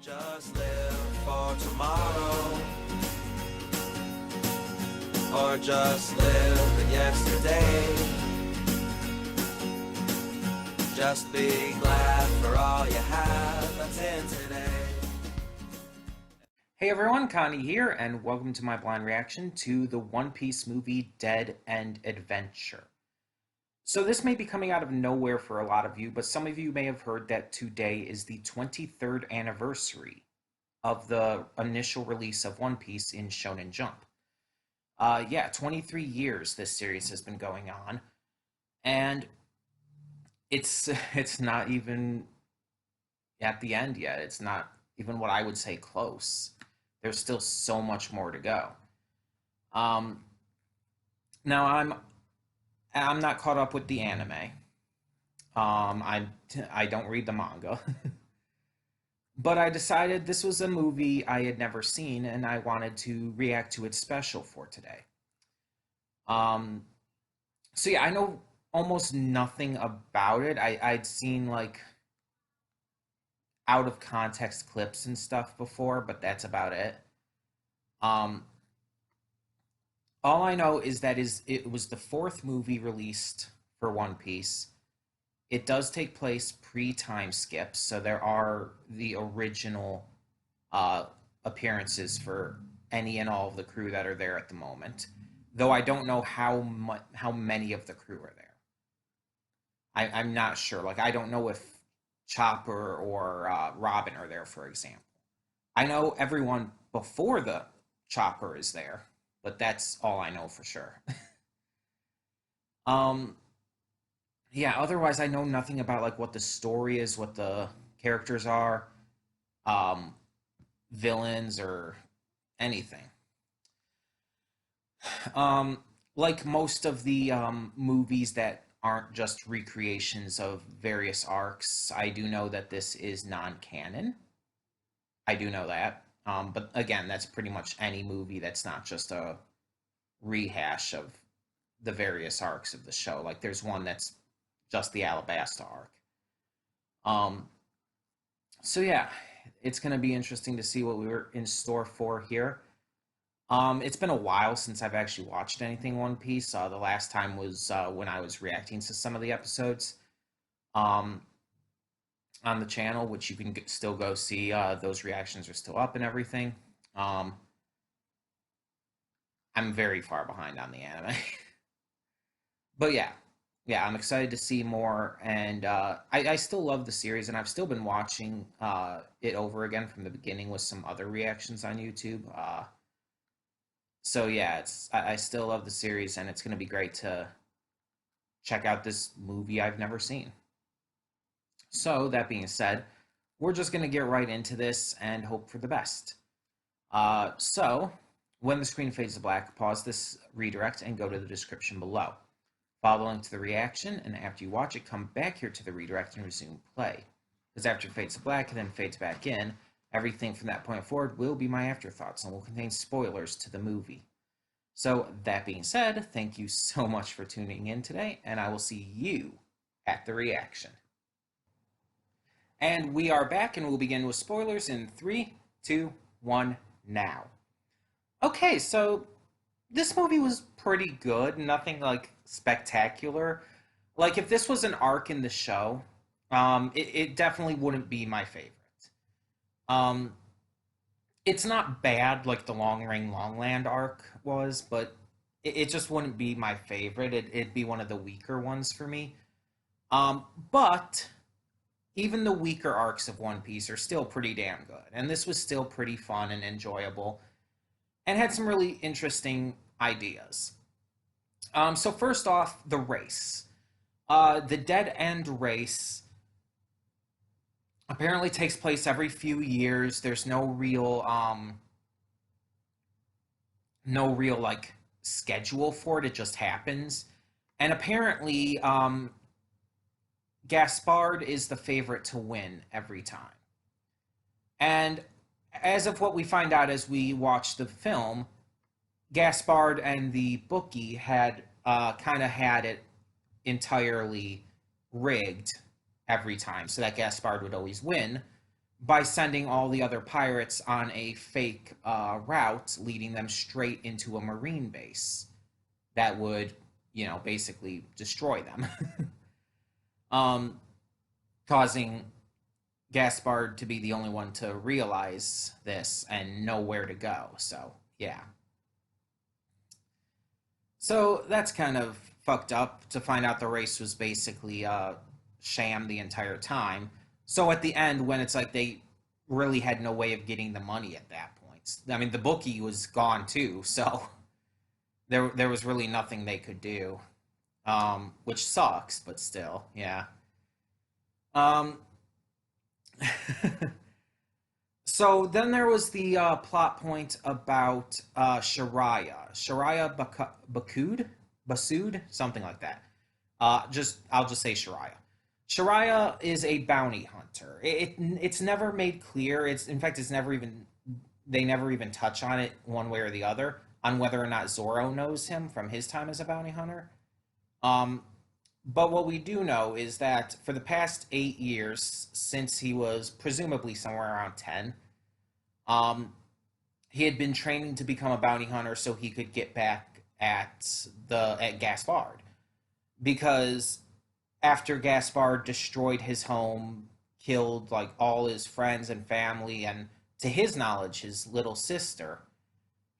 Don't just live for tomorrow, or just live in yesterday. Just be glad for all you have that's in today. Hey everyone, Connie here, and welcome to my blind reaction to the One Piece movie Dead End Adventure. So this may be coming out of nowhere for a lot of you, but some of you may have heard that today is the 23rd anniversary of the initial release of One Piece in Shonen Jump. 23 years this series has been going on, and it's not even at the end yet. It's not even what I would say close. There's still so much more to go. Um, Now I'm not caught up with the anime. I don't read the manga, but I decided this was a movie I had never seen, and I wanted to react to it special for today. Um, I know almost nothing about it. I'd seen like out of context clips and stuff before, but that's about it. Um, all I know is that it was the fourth movie released for One Piece. It does take place pre-time skips, so there are the original uh, appearances for any and all of the crew that are there at the moment. Though I don't know how many of the crew are there. I'm not sure. Like I don't know if Chopper or Robin are there, for example. I know everyone before the Chopper is there, but that's all I know for sure. um, yeah. Otherwise, I know nothing about like what the story is, what the characters are, um, villains, or anything. Like most of the movies that aren't just recreations of various arcs, I do know that this is non-canon. I do know that. But again, that's pretty much any movie that's not just a rehash of the various arcs of the show. Like there's one that's just the Alabasta arc. Um, yeah, it's gonna be interesting to see what we were in store for here. It's been a while since I've actually watched anything One Piece. The last time was when I was reacting to some of the episodes um, on the channel, which you can still go see. Those reactions are still up and everything. Um, I'm very far behind on the anime. But yeah, I'm excited to see more. And I still love the series, and I've still been watching it over again from the beginning with some other reactions on YouTube. Yeah, I still love the series, and it's going to be great to check out this movie I've never seen. So that being said, we're just going to get right into this and hope for the best. When the screen fades to black, pause this redirect and go to the description below. Follow the link to the reaction, and after you watch it, come back here to the redirect and resume play. Because after it fades to black and then fades back in, everything from that point forward will be my afterthoughts and will contain spoilers to the movie. So, that being said, thank you so much for tuning in today, and I will see you at the reaction. And we are back, and we'll begin with spoilers in 3, 2, 1, now. Okay, so this movie was pretty good, nothing like spectacular. Like, if this was an arc in the show, it definitely wouldn't be my favorite. Um, it's not bad like the Long Ring Longland arc was, but it just wouldn't be my favorite. It'd be one of the weaker ones for me. But even the weaker arcs of One Piece are still pretty damn good, and this was still pretty fun and enjoyable, and had some really interesting ideas. So first off, the race. The Dead End race apparently takes place every few years. There's no real like schedule for it. It just happens. And apparently, Gaspard is the favorite to win every time. And as of what we find out as we watch the film, Gaspard and the bookie had kind of had it entirely rigged every time, so that Gaspard would always win. by sending all the other pirates on a fake route, leading them straight into a marine base that would, basically destroy them, um, causing Gaspard to be the only one to realize this and know where to go. So, yeah. So that's kind of fucked up to find out the race was basically a sham the entire time. So at the end, when it's like they really had no way of getting the money at that point. I mean, the bookie was gone too, so there was really nothing they could do, which sucks, but still, yeah. Um, So then there was the plot point about Basood, something like that. Just I'll just say Shariah. Shariah is a bounty hunter. It's never made clear. It's in fact it's never even they never even touch on it one way or the other on whether or not Zorro knows him from his time as a bounty hunter. Um, but what we do know is that for the past 8 years, since he was presumably somewhere around 10, um, he had been training to become a bounty hunter so he could get back at Gaspard. Because after Gaspard destroyed his home, killed like all his friends and family, and to his knowledge, his little sister,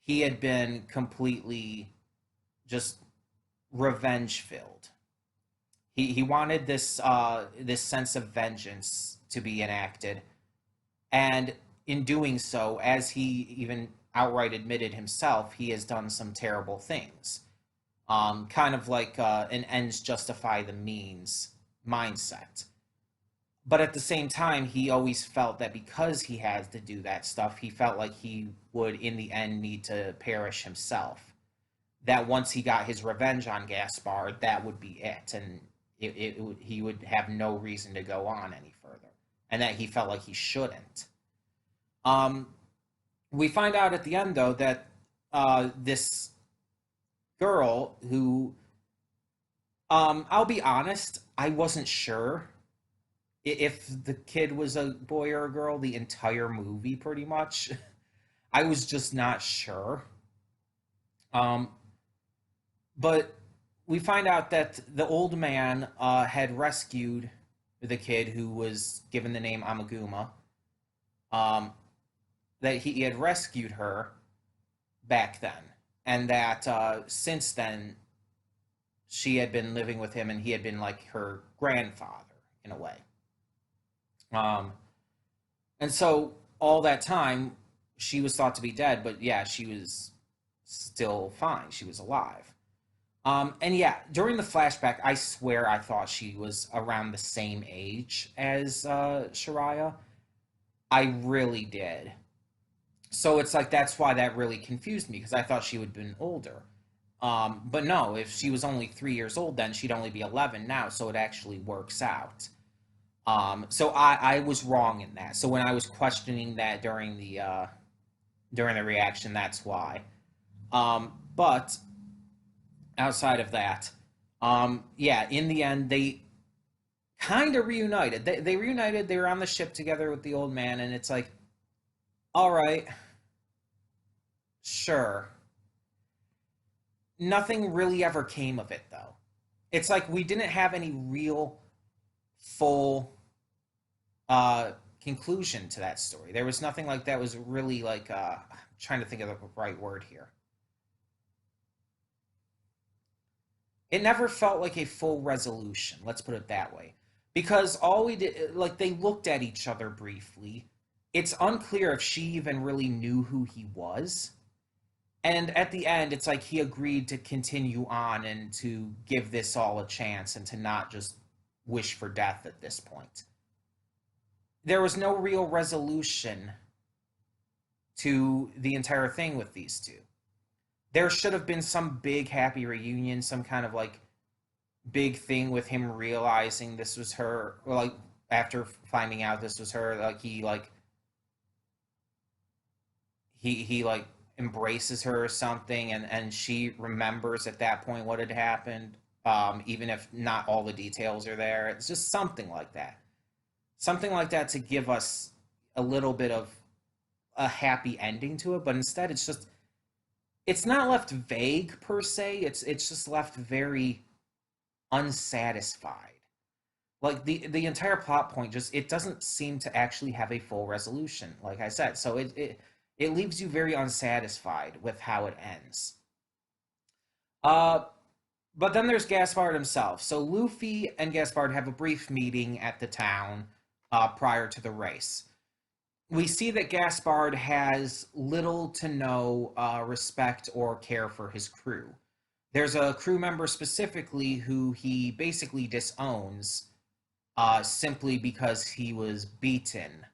he had been completely just revenge filled. He wanted this sense of vengeance to be enacted, and in doing so, as he even outright admitted himself, he has done some terrible things. Kind of like an ends justify the means mindset. But at the same time, he always felt that because he has to do that stuff, he felt like he would, in the end, need to perish himself. That once he got his revenge on Gaspard, that would be it, and he would have no reason to go on any further, and that he felt like he shouldn't. Um, we find out at the end, though, that this girl who, I'll be honest, I wasn't sure if the kid was a boy or a girl the entire movie, pretty much. I was just not sure. Um, but we find out that the old man had rescued the kid who was given the name Amaguma. Um, that he had rescued her back then, and that since then she had been living with him, and he had been like her grandfather in a way. Um, and so all that time she was thought to be dead, but yeah, she was still fine. She was alive. And yeah, during the flashback, I swear I thought she was around the same age as Shariah. I really did. So it's like that's why that really confused me because I thought she would have been older. But no, if she was only 3 years old then, she'd only be 11 now, so it actually works out. So I was wrong in that. So when I was questioning that during the reaction, that's why. But outside of that, yeah, in the end, they kind of reunited. They reunited. They were on the ship together with the old man, and it's like, all right, sure. Nothing really ever came of it, though. It's like we didn't have any real full uh, conclusion to that story. There was nothing like that was really like, I'm trying to think of the right word here. It never felt like a full resolution, let's put it that way. Because all we did, like, they looked at each other briefly. It's unclear if she even really knew who he was. And at the end, it's like he agreed to continue on and to give this all a chance and to not just wish for death at this point. There was no real resolution to the entire thing with these two. There should have been some big happy reunion, some kind of like big thing with him realizing this was her, or like after finding out this was her, like he like embraces her or something, and she remembers at that point what had happened, even if not all the details are there. It's just something like that to give us a little bit of a happy ending to it, but instead it's not left vague per se. It's just left very unsatisfied. Like the entire plot point just it doesn't seem to actually have a full resolution, like I said. So it leaves you very unsatisfied with how it ends. Uh but then there's Gaspard himself. So Luffy and Gaspard have a brief meeting at the town prior to the race. We see that Gaspard has little to no respect or care for his crew. There's a crew member specifically who he basically disowns simply because he was beaten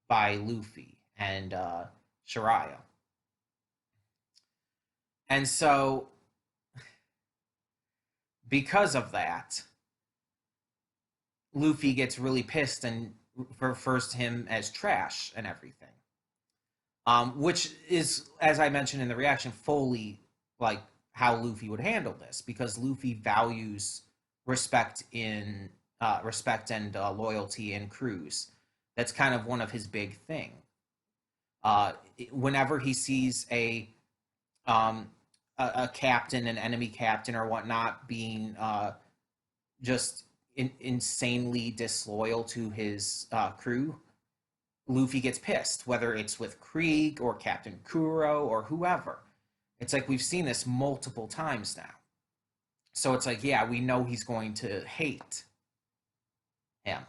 by Luffy and Shiraya. And so, because of that, Luffy gets really pissed and refers to him as trash and everything. Which is, as I mentioned in the reaction, fully like how Luffy would handle this because Luffy values respect and loyalty in crews. That's kind of one of his big thing. Whenever he sees um, a captain, an enemy captain or whatnot, being just insanely disloyal to his crew, Luffy gets pissed, whether it's with Krieg or Captain Kuro or whoever. It's like we've seen this multiple times now. So it's like, yeah, we know he's going to hate him.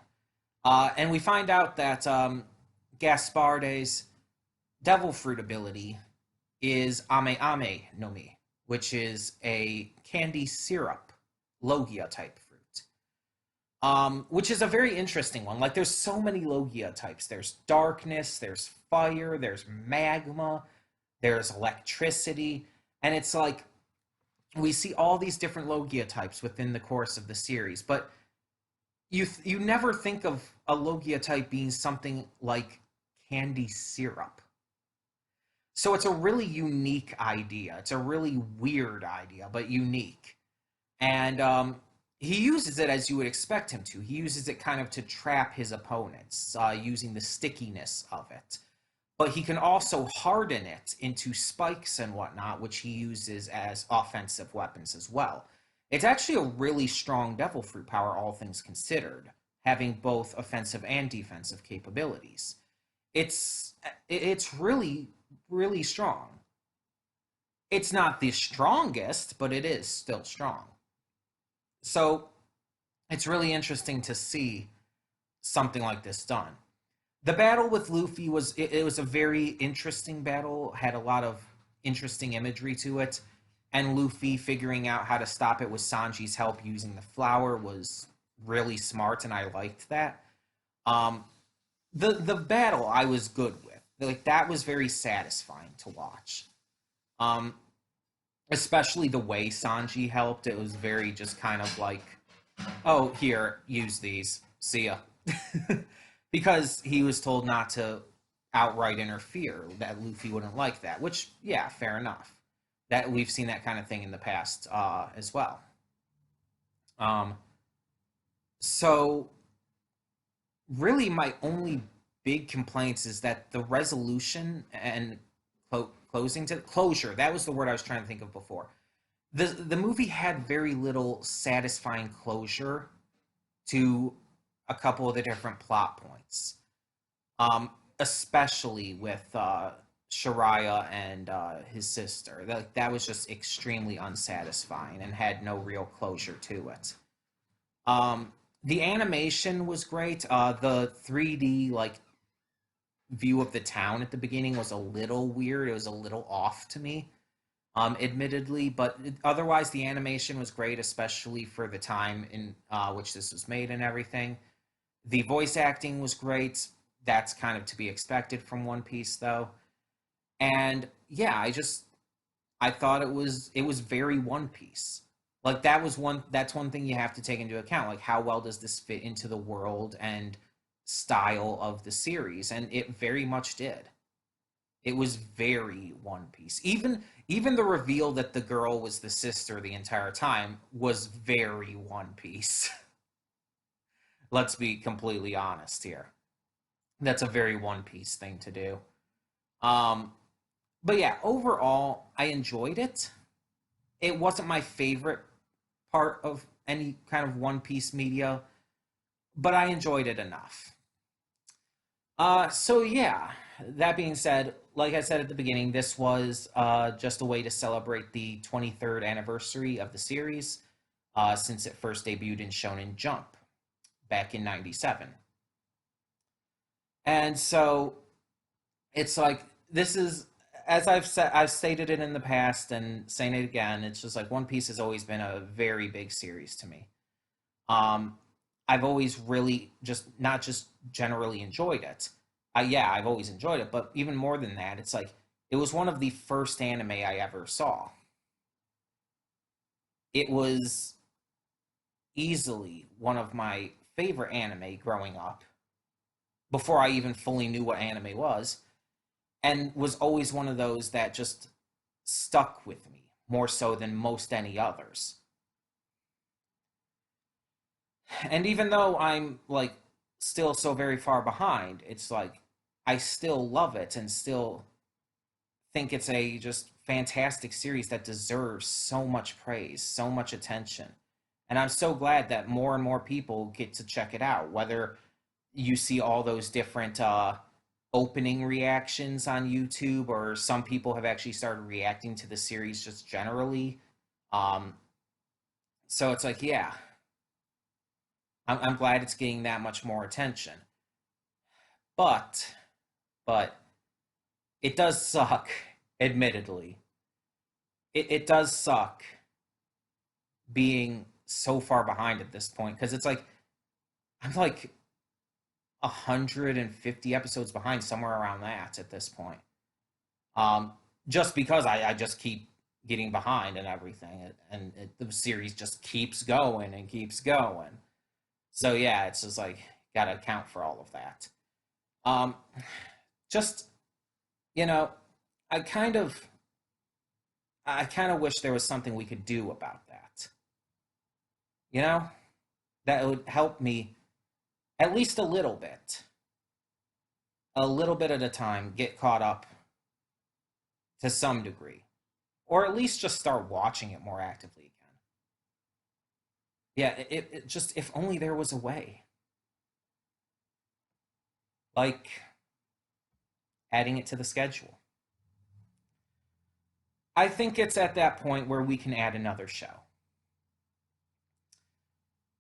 And we find out that Gasparde's Devil Fruit ability is Ame Ame no Mi, which is a candy syrup, Logia type fruit. Which is a very interesting one. Like, there's so many Logia types. There's darkness, there's fire, there's magma, there's electricity, and it's like we see all these different Logia types within the course of the series, but you never think of a Logia type being something like candy syrup. So it's a really unique idea. It's a really weird idea, but unique. And he uses it as you would expect him to. He uses it kind of to trap his opponents, using the stickiness of it. But he can also harden it into spikes and whatnot, which he uses as offensive weapons as well. It's actually a really strong Devil Fruit power, all things considered, having both offensive and defensive capabilities. It's really, really strong. It's not the strongest, but it is still strong. So it's really interesting to see something like this done. The battle with Luffy it was a very interesting battle, had a lot of interesting imagery to it, and Luffy figuring out how to stop it with Sanji's help using the flower was really smart, and I liked that. Um, the battle I was good with. Like, that was very satisfying to watch. Um, Especially the way Sanji helped. It was very just kind of like, oh, here, use these. See ya. Because he was told not to outright interfere, that Luffy wouldn't like that, which, yeah, fair enough. That we've seen that kind of thing in the past as well. Um, so really my only big complaints is that the resolution and closure, that was the word I was trying to think of before. The movie had very little satisfying closure to a couple of the different plot points, especially with Shiraya and his sister. That was just extremely unsatisfying and had no real closure to it. The animation was great. The 3D like view of the town at the beginning was a little weird. It was a little off to me, admittedly, but otherwise the animation was great, especially for the time in which this was made and everything. The voice acting was great. That's kind of to be expected from One Piece, though. And yeah, I thought it was very One Piece. Like, that's one thing you have to take into account. Like, how well does this fit into the world and style of the series? And it very much did. It was very One Piece. Even the reveal that the girl was the sister the entire time was very One Piece. Let's be completely honest here. That's a very One Piece thing to do. Um, but yeah, overall, I enjoyed it. It wasn't my favorite part of any kind of One Piece media, but I enjoyed it enough. So yeah, that being said, like I said at the beginning, this was just a way to celebrate the 23rd anniversary of the series since it first debuted in Shonen Jump back in '97. And so it's like this is, as I've stated it in the past and saying it again, it's just like One Piece has always been a very big series to me. Um, I've always really just not just generally enjoyed it. Yeah, I've always enjoyed it, but even more than that, it's like it was one of the first anime I ever saw. It was easily one of my favorite anime growing up before I even fully knew what anime was, and was always one of those that just stuck with me more so than most any others. And even though I'm like still so very far behind, it's like I still love it and still think it's a just fantastic series that deserves so much praise, so much attention. And I'm so glad that more and more people get to check it out, whether you see all those different opening reactions on YouTube, or some people have actually started reacting to the series just generally. Um, so it's like, yeah, I'm glad it's getting that much more attention. But, but it does suck, admittedly. It does suck being so far behind at this point because it's like I'm like 150 episodes behind, somewhere around that at this point. Um, just because I just keep getting behind and everything, and the series just keeps going and keeps going. So yeah, it's just like gotta account for all of that. Um, just you know, I kind of I kind of wish there was something we could do about that. You know, that would help me at least a little bit at a time, get caught up to some degree, or at least just start watching it more actively again. Yeah, it just, if only there was a way, like adding it to the schedule. I think it's at that point where we can add another show.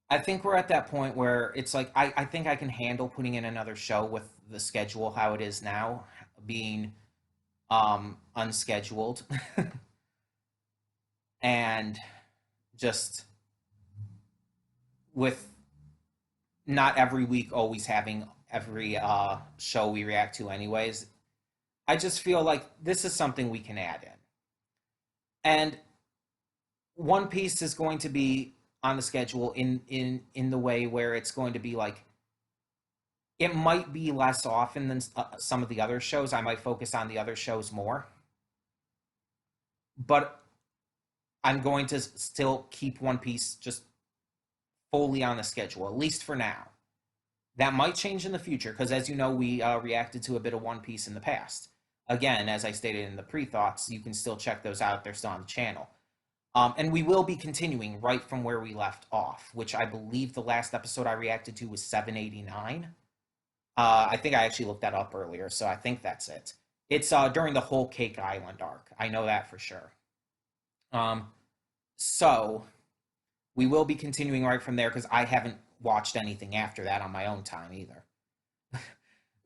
I think we're at that point where it's like I think I can handle putting in another show with the schedule how it is now, being unscheduled and just with not every week always having every show we react to anyways. I just feel like this is something we can add in. And One Piece is going to be on the schedule in the way where it's going to be like it might be less often than some of the other shows. I might focus on the other shows more, but I'm going to still keep One Piece just fully on the schedule, at least for now. That might change in the future because, as you know, we reacted to a bit of One Piece in the past. Again, as I stated in the pre-thoughts, you can still check those out. They're still on the channel. And we will be continuing right from where we left off, which I believe the last episode I reacted to was 789. I think I actually looked that up earlier, so I think that's it. It's during the whole Cake Island arc. I know that for sure. Um, so we will be continuing right from there because I haven't watched anything after that on my own time either.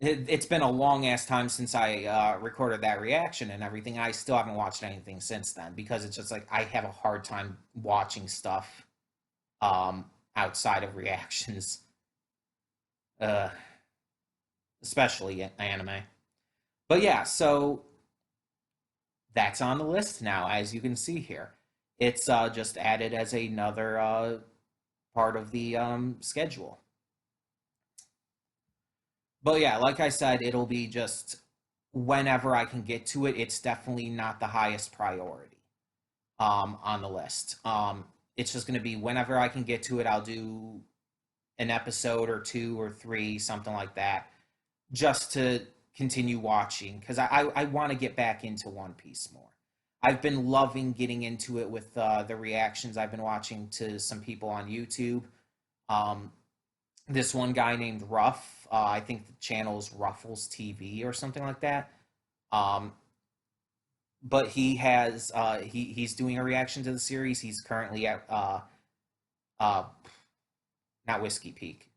It's been a long ass time since I recorded that reaction and everything. I still haven't watched anything since then because it's just like I have a hard time watching stuff outside of reactions, uh, especially anime. But yeah, so that's on the list now, as you can see here. It's just added as another part of the schedule. But yeah, like I said, it'll be just whenever I can get to it. It's definitely not the highest priority on the list. It's just going to be whenever I can get to it, I'll do an episode or two or three, something like that. just to continue watching because I want to get back into One Piece more. I've been loving getting into it with the reactions I've been watching to some people on YouTube. Um, this one guy named Ruff, I think the channel is Ruffles TV or something like that. Um, but he's doing a reaction to the series. He's currently at uh, not Whiskey Peak.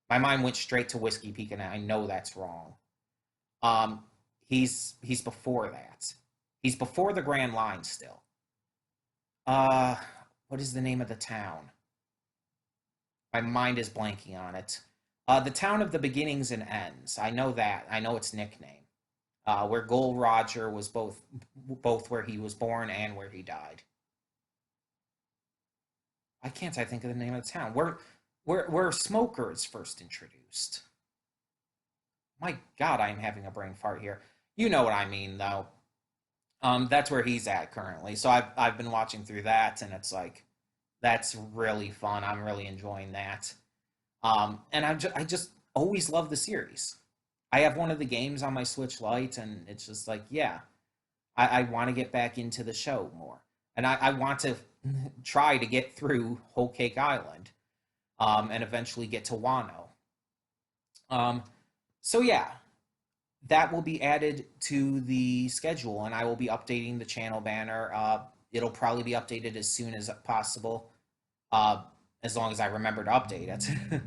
My mind went straight to Whiskey Peak, and I know that's wrong. Um, he's before that. He's before the Grand Line still. Uh, what is the name of the town? My mind is blanking on it. The town of the beginnings and ends. I know that. I know its nickname. Where Gold Roger was both where he was born and where he died. Why can't I think of the name of the town? Where Smoker is first introduced. My God, I am having a brain fart here. You know what I mean, though. That's where he's at currently. So I've been watching through that, and it's like that's really fun. I'm really enjoying that. And I just always love the series. I have one of the games on my Switch Lite, and it's just like, yeah, I want to get back into the show more, and I want to try to get through Whole Cake Island, and eventually get to Wano. Um, so yeah, that will be added to the schedule, and I will be updating the channel banner. It'll probably be updated as soon as possible, uh, as long as I remember to update it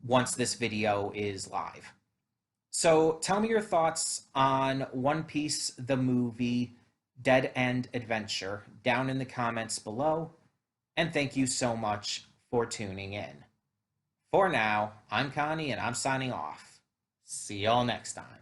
once this video is live. So tell me your thoughts on One Piece, the movie, Dead End Adventure, down in the comments below. And thank you so much for tuning in. For now, I'm Connie, and I'm signing off. See y'all next time.